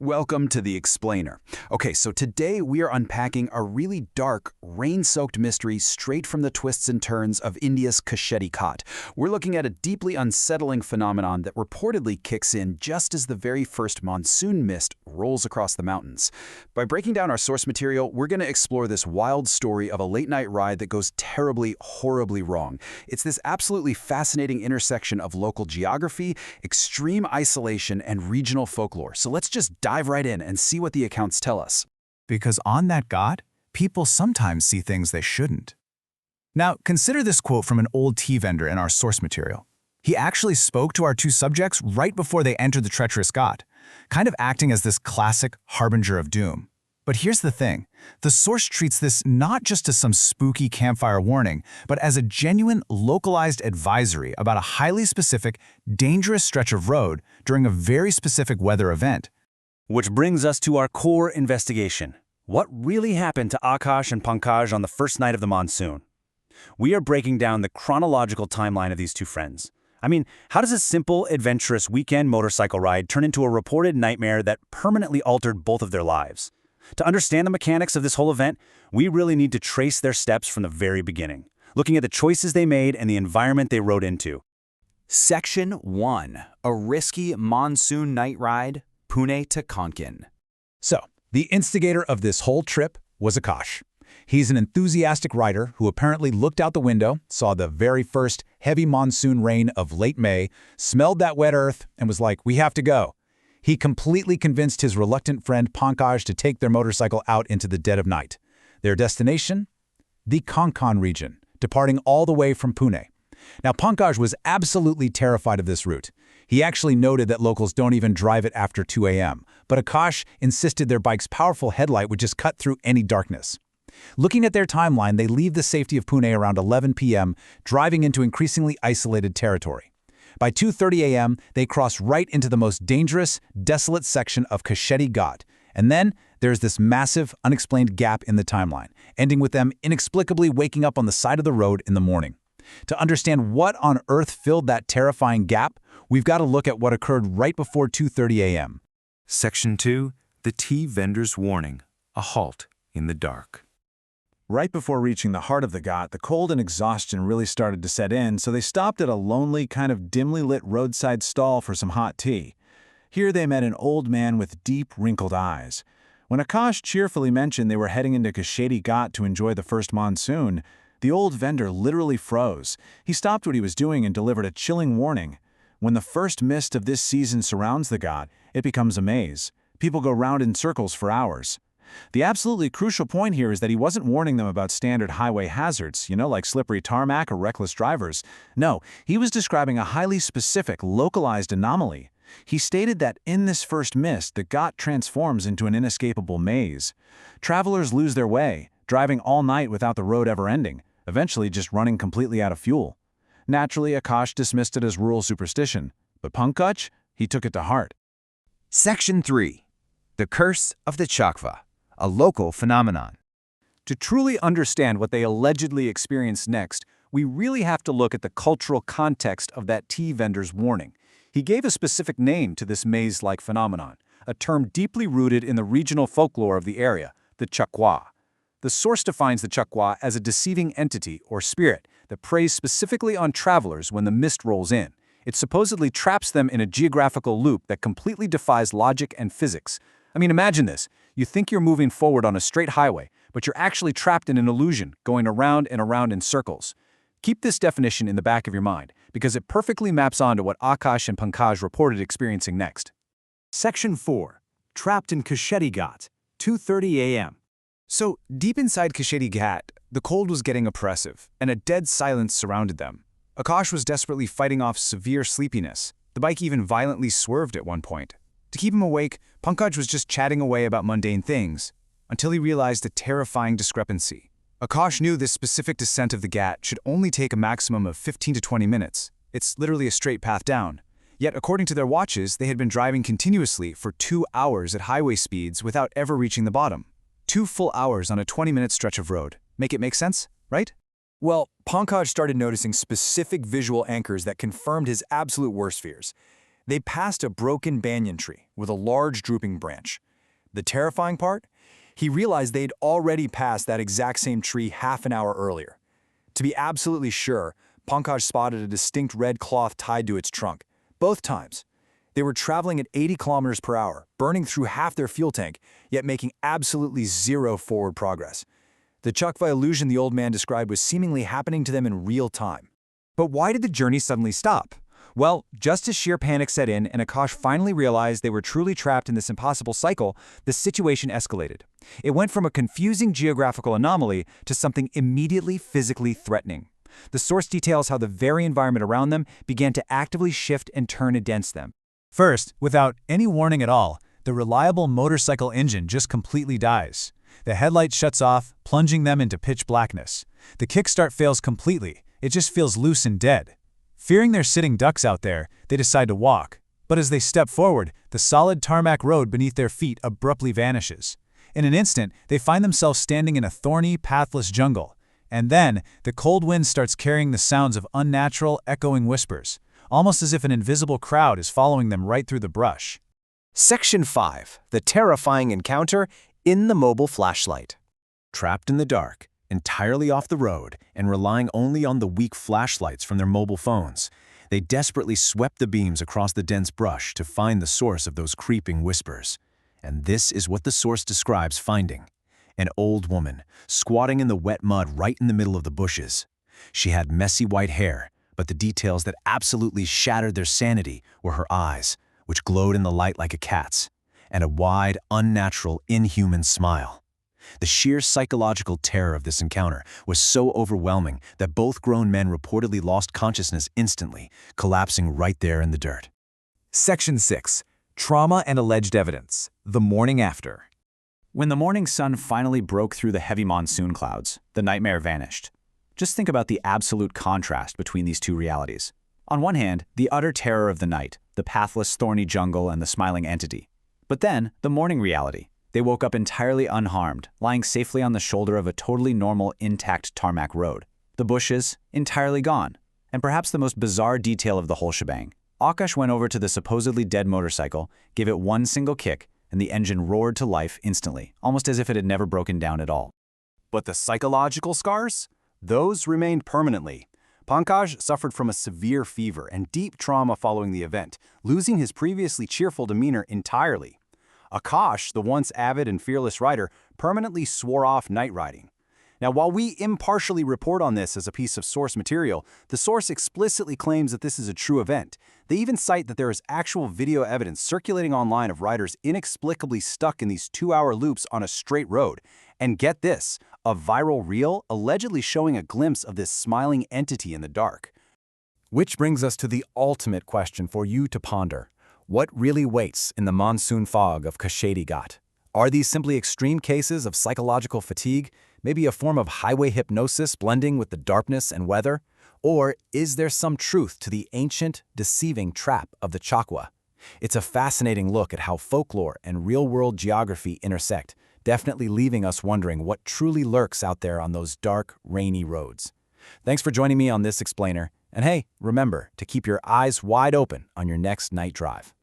Welcome to The Explainer. Okay, so today we are unpacking a really dark, rain-soaked mystery straight from the twists and turns of India's Kashedi Ghat. We're looking at a deeply unsettling phenomenon that reportedly kicks in just as the very first monsoon mist rolls across the mountains. By breaking down our source material, we're going to explore this wild story of a late-night ride that goes terribly, horribly wrong. It's this absolutely fascinating intersection of local geography, extreme isolation, and regional folklore. So let's just dive right in and see what the accounts tell us. Because on that ghat, people sometimes see things they shouldn't. Now, consider this quote from an old tea vendor in our source material. He actually spoke to our two subjects right before they entered the treacherous ghat, kind of acting as this classic harbinger of doom. But here's the thing. The source treats this not just as some spooky campfire warning, but as a genuine, localized advisory about a highly specific, dangerous stretch of road during a very specific weather event. Which brings us to our core investigation. What really happened to Akash and Pankaj on the first night of the monsoon? We are breaking down the chronological timeline of these two friends. I mean, how does a simple, adventurous weekend motorcycle ride turn into a reported nightmare that permanently altered both of their lives? To understand the mechanics of this whole event, we really need to trace their steps from the very beginning, looking at the choices they made and the environment they rode into. Section 1. A risky monsoon night ride, Pune to Konkan. So, the instigator of this whole trip was Akash. He's an enthusiastic rider who apparently looked out the window, saw the very first heavy monsoon rain of late May, smelled that wet earth, and was like, we have to go. He completely convinced his reluctant friend Pankaj to take their motorcycle out into the dead of night. Their destination? The Konkan region, departing all the way from Pune. Now, Pankaj was absolutely terrified of this route. He actually noted that locals don't even drive it after 2 a.m., but Akash insisted their bike's powerful headlight would just cut through any darkness. Looking at their timeline, they leave the safety of Pune around 11 p.m., driving into increasingly isolated territory. By 2:30 a.m., they cross right into the most dangerous, desolate section of Kashedi Ghat. And then there's this massive, unexplained gap in the timeline, ending with them inexplicably waking up on the side of the road in the morning. To understand what on earth filled that terrifying gap, we've got to look at what occurred right before 2:30 a.m. Section 2. The Tea Vendor's Warning. A Halt in the Dark. Right before reaching the heart of the ghat, the cold and exhaustion really started to set in, so they stopped at a lonely, kind of dimly lit roadside stall for some hot tea. Here they met an old man with deep, wrinkled eyes. When Akash cheerfully mentioned they were heading into Kashedi Ghat to enjoy the first monsoon, the old vendor literally froze. He stopped what he was doing and delivered a chilling warning. When the first mist of this season surrounds the ghat, it becomes a maze. People go round in circles for hours. The absolutely crucial point here is that he wasn't warning them about standard highway hazards, like slippery tarmac or reckless drivers. No, he was describing a highly specific, localized anomaly. He stated that in this first mist, the ghat transforms into an inescapable maze. Travelers lose their way, driving all night without the road ever ending, eventually just running completely out of fuel. Naturally, Akash dismissed it as rural superstition, but Pankaj, he took it to heart. Section 3. The Curse of the Chakva, a local phenomenon. To truly understand what they allegedly experienced next, we really have to look at the cultural context of that tea vendor's warning. He gave a specific name to this maze-like phenomenon, a term deeply rooted in the regional folklore of the area, the chakwa. The source defines the chakwa as a deceiving entity or spirit that preys specifically on travelers when the mist rolls in. It supposedly traps them in a geographical loop that completely defies logic and physics. I mean, imagine this. You think you're moving forward on a straight highway, but you're actually trapped in an illusion, going around and around in circles. Keep this definition in the back of your mind, because it perfectly maps onto what Akash and Pankaj reported experiencing next. Section 4. Trapped in Kashedi Ghat, 2:30 a.m. So, deep inside Kashedi Ghat, the cold was getting oppressive, and a dead silence surrounded them. Akash was desperately fighting off severe sleepiness. The bike even violently swerved at one point. To keep him awake, Pankaj was just chatting away about mundane things, until he realized a terrifying discrepancy. Akash knew this specific descent of the ghat should only take a maximum of 15 to 20 minutes. It's literally a straight path down. Yet, according to their watches, they had been driving continuously for 2 hours at highway speeds without ever reaching the bottom. 2 full hours on a 20-minute stretch of road. Make sense, right? Well, Pankaj started noticing specific visual anchors that confirmed his absolute worst fears. They passed a broken banyan tree with a large drooping branch. The terrifying part? He realized they'd already passed that exact same tree half an hour earlier. To be absolutely sure, Pankaj spotted a distinct red cloth tied to its trunk. Both times. They were traveling at 80 kilometers per hour, burning through half their fuel tank, yet making absolutely zero forward progress. The Chakva illusion the old man described was seemingly happening to them in real time. But why did the journey suddenly stop? Well, just as sheer panic set in and Akash finally realized they were truly trapped in this impossible cycle, the situation escalated. It went from a confusing geographical anomaly to something immediately physically threatening. The source details how the very environment around them began to actively shift and turn against them. First, without any warning at all, the reliable motorcycle engine just completely dies. The headlight shuts off, plunging them into pitch blackness. The kickstart fails completely. It just feels loose and dead. Fearing they're sitting ducks out there, they decide to walk. But as they step forward, the solid tarmac road beneath their feet abruptly vanishes. In an instant, they find themselves standing in a thorny, pathless jungle. And then, the cold wind starts carrying the sounds of unnatural, echoing whispers, almost as if an invisible crowd is following them right through the brush. Section 5. The terrifying encounter in the mobile flashlight. Trapped in the dark, entirely off the road, and relying only on the weak flashlights from their mobile phones, they desperately swept the beams across the dense brush to find the source of those creeping whispers. And this is what the source describes finding. An old woman, squatting in the wet mud right in the middle of the bushes. She had messy white hair, but the details that absolutely shattered their sanity were her eyes, which glowed in the light like a cat's, and a wide, unnatural, inhuman smile. The sheer psychological terror of this encounter was so overwhelming that both grown men reportedly lost consciousness instantly, collapsing right there in the dirt. Section 6. Trauma and Alleged Evidence. The Morning After. When the morning sun finally broke through the heavy monsoon clouds, the nightmare vanished. Just think about the absolute contrast between these two realities. On one hand, the utter terror of the night, the pathless, thorny jungle and the smiling entity. But then, the morning reality. They woke up entirely unharmed, lying safely on the shoulder of a totally normal, intact tarmac road. The bushes, entirely gone. And perhaps the most bizarre detail of the whole shebang. Akash went over to the supposedly dead motorcycle, gave it one single kick, and the engine roared to life instantly, almost as if it had never broken down at all. But the psychological scars? Those remained permanently. Pankaj suffered from a severe fever and deep trauma following the event, losing his previously cheerful demeanor entirely. Akash, the once avid and fearless rider, permanently swore off night riding. Now, while we impartially report on this as a piece of source material, the source explicitly claims that this is a true event. They even cite that there is actual video evidence circulating online of riders inexplicably stuck in these 2-hour loops on a straight road. And get this, a viral reel allegedly showing a glimpse of this smiling entity in the dark. Which brings us to the ultimate question for you to ponder. What really waits in the monsoon fog of Kashedi Ghat? Are these simply extreme cases of psychological fatigue, maybe a form of highway hypnosis blending with the darkness and weather? Or is there some truth to the ancient, deceiving trap of the Chakwa? It's a fascinating look at how folklore and real-world geography intersect, definitely leaving us wondering what truly lurks out there on those dark, rainy roads. Thanks for joining me on this explainer, and hey, remember to keep your eyes wide open on your next night drive.